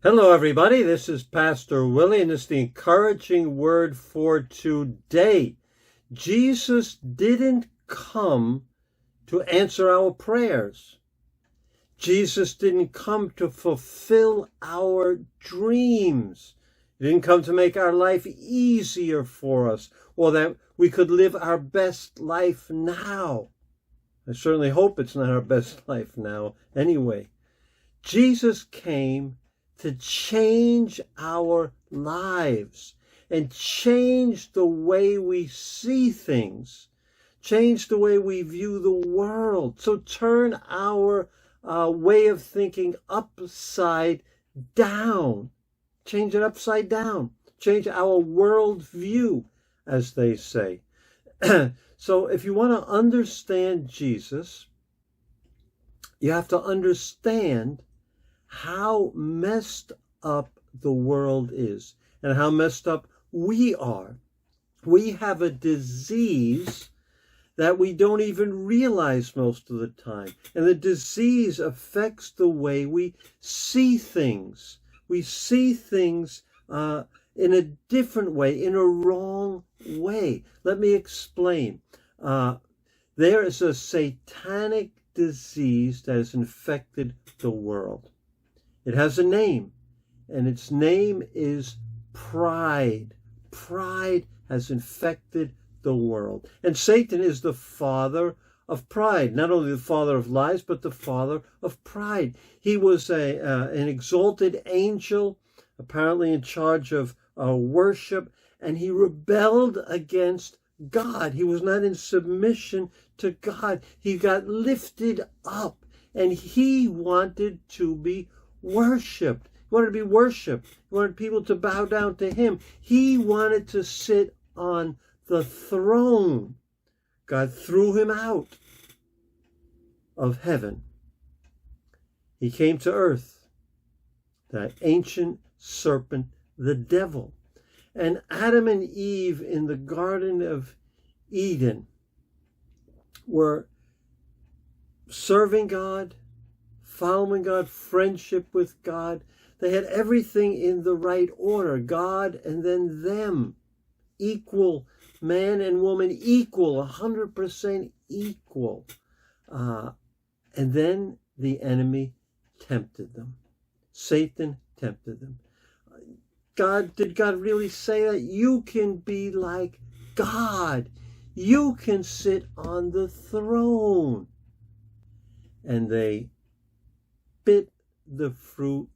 Hello, everybody. This is Pastor Willie, and it's the encouraging word for today. Jesus didn't come to answer our prayers. Jesus didn't come to fulfill our dreams. He didn't come to make our life easier for us or that we could live our best life now. I certainly hope it's not our best life now anyway. Jesus came to change our lives and change the way we see things, change the way we view the world. So turn our way of thinking upside down, change it upside down, change our world view, as they say. So if you want to understand Jesus, you have to understand how messed up the world is and how messed up we are. We have a disease that we don't even realize most of the time. And the disease affects the way we see things. We see things in a different way, in a wrong way. Let me explain. There is a satanic disease that has infected the world. It has a name, and its name is pride. Pride has infected the world. And Satan is the father of pride, not only the father of lies, but the father of pride. He was an exalted angel, apparently in charge of worship, and he rebelled against God. He was not in submission to God. He got lifted up, and he wanted to be worshipped. He wanted to be worshipped. He wanted people to bow down to him. He wanted to sit on the throne. God threw him out of heaven. He came to earth, that ancient serpent, the devil. And Adam and Eve in the Garden of Eden were serving God, following God, friendship with God. They had everything in the right order. God and then them. Equal, man and woman equal, 100% equal. And then the enemy tempted them. Satan tempted them. Did God really say that? You can be like God. You can sit on the throne. And they bit the fruit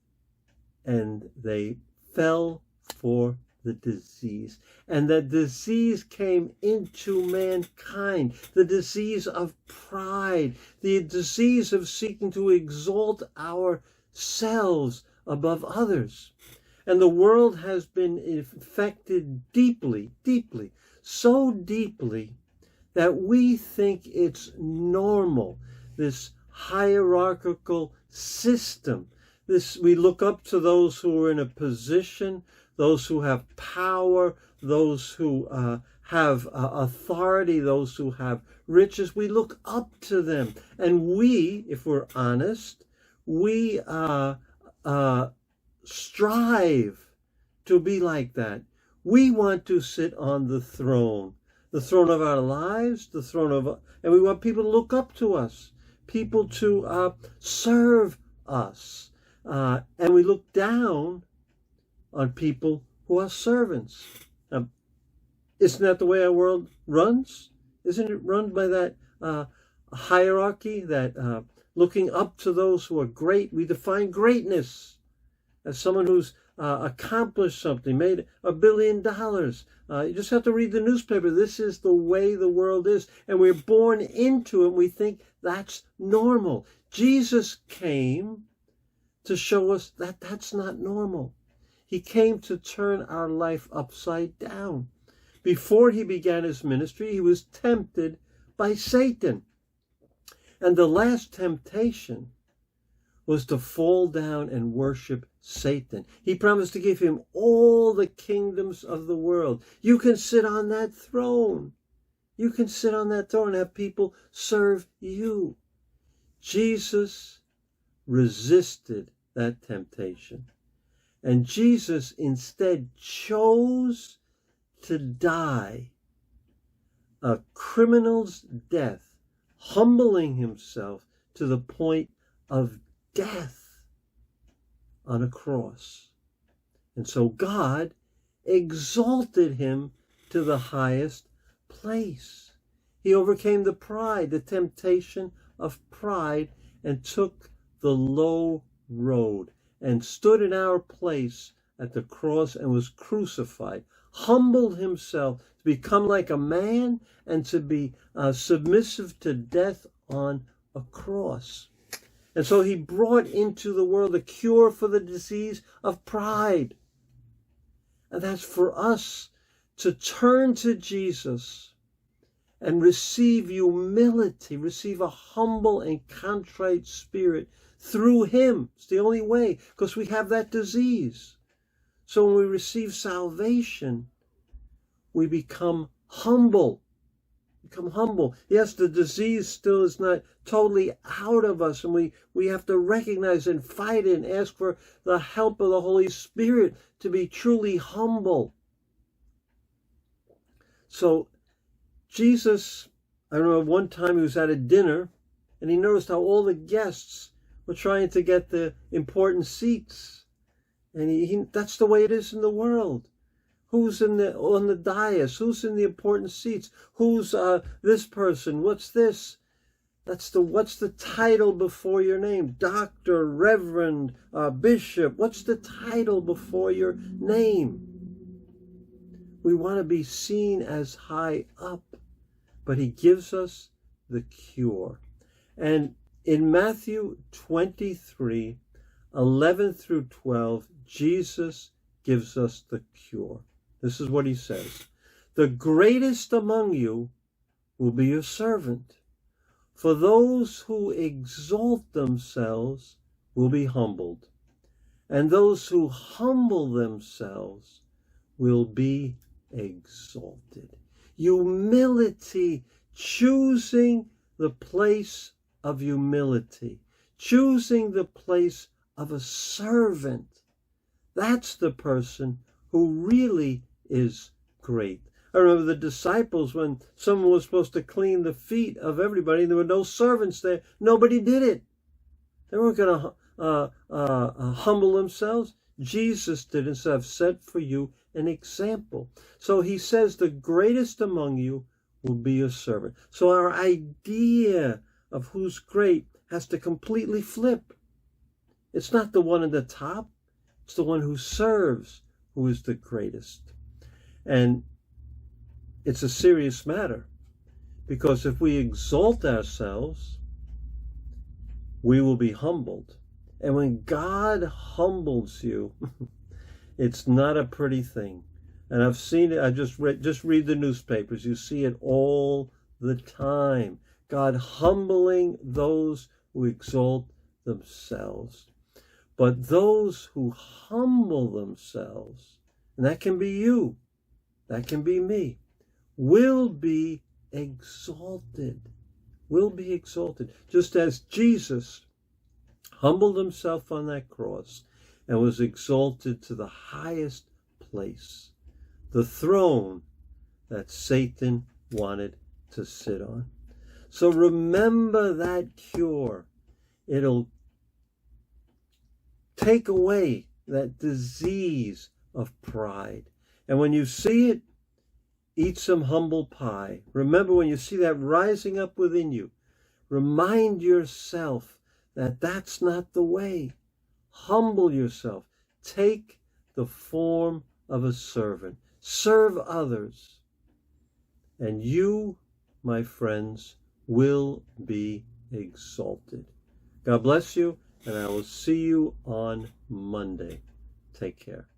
and they fell for the disease. And the disease came into mankind. The disease of pride. The disease of seeking to exalt ourselves above others. And the world has been infected deeply, deeply, so deeply that we think it's normal, this hierarchical system. We look up to those who are in a position, those who have power, those who have authority, those who have riches. We look up to them. And we, if we're honest, we strive to be like that. We want to sit on the throne of our lives, and we want people to look up to us, people to serve us. And we look down on people who are servants. Isn't that the way our world runs? Isn't it run by that hierarchy, that looking up to those who are great? We define greatness as someone who's accomplished something, made $1 billion. You just have to read the newspaper. This is the way the world is, and we're born into it. We think that's normal. Jesus came to show us that that's not normal. He came to turn our life upside down. Before he began his ministry, he was tempted by Satan. And the last temptation was to fall down and worship Satan. He promised to give him all the kingdoms of the world. You can sit on that throne. You can sit on that throne and have people serve you. Jesus resisted that temptation. And Jesus instead chose to die a criminal's death, humbling himself to the point of death on a cross. And so God exalted him to the highest place. He overcame the pride, the temptation of pride, and took the low road and stood in our place at the cross and was crucified, humbled himself to become like a man and to be submissive to death on a cross. And so he brought into the world a cure for the disease of pride. And that's for us to turn to Jesus and receive humility, receive a humble and contrite spirit through him. It's the only way, because we have that disease. So when we receive salvation, we become humble. Yes, the disease still is not totally out of us, and we have to recognize and fight it and ask for the help of the Holy Spirit to be truly humble. So Jesus, I remember one time he was at a dinner, and he noticed how all the guests were trying to get the important seats. And that's the way it is in the world. Who's on the dais? Who's in the important seats? Who's this person? What's this? What's the title before your name? Doctor, Reverend, Bishop. What's the title before your name? We want to be seen as high up, but he gives us the cure. And in Matthew 23, 11 through 12, Jesus gives us the cure. This is what he says. The greatest among you will be your servant. For those who exalt themselves will be humbled, and those who humble themselves will be exalted. Humility, choosing the place of humility, choosing the place of a servant. That's the person who really is great. I remember the disciples, when someone was supposed to clean the feet of everybody, there were no servants there. Nobody did it. They weren't going to humble themselves. Jesus did, and so I've set for you an example. So he says the greatest among you will be your servant. So our idea of who's great has to completely flip. It's not the one at the top. It's the one who serves who is the greatest. And it's a serious matter, because if we exalt ourselves, we will be humbled. And when God humbles you, it's not a pretty thing. And I've seen it. I just read the newspapers. You see it all the time. God humbling those who exalt themselves. But those who humble themselves, and that can be you, that can be me, will be exalted. Will be exalted. Just as Jesus humbled himself on that cross and was exalted to the highest place, the throne that Satan wanted to sit on. So remember that cure. It'll take away that disease of pride. And when you see it, eat some humble pie. Remember, when you see that rising up within you, remind yourself that that's not the way. Humble yourself. Take the form of a servant. Serve others. And you, my friends, will be exalted. God bless you, and I will see you on Monday. Take care.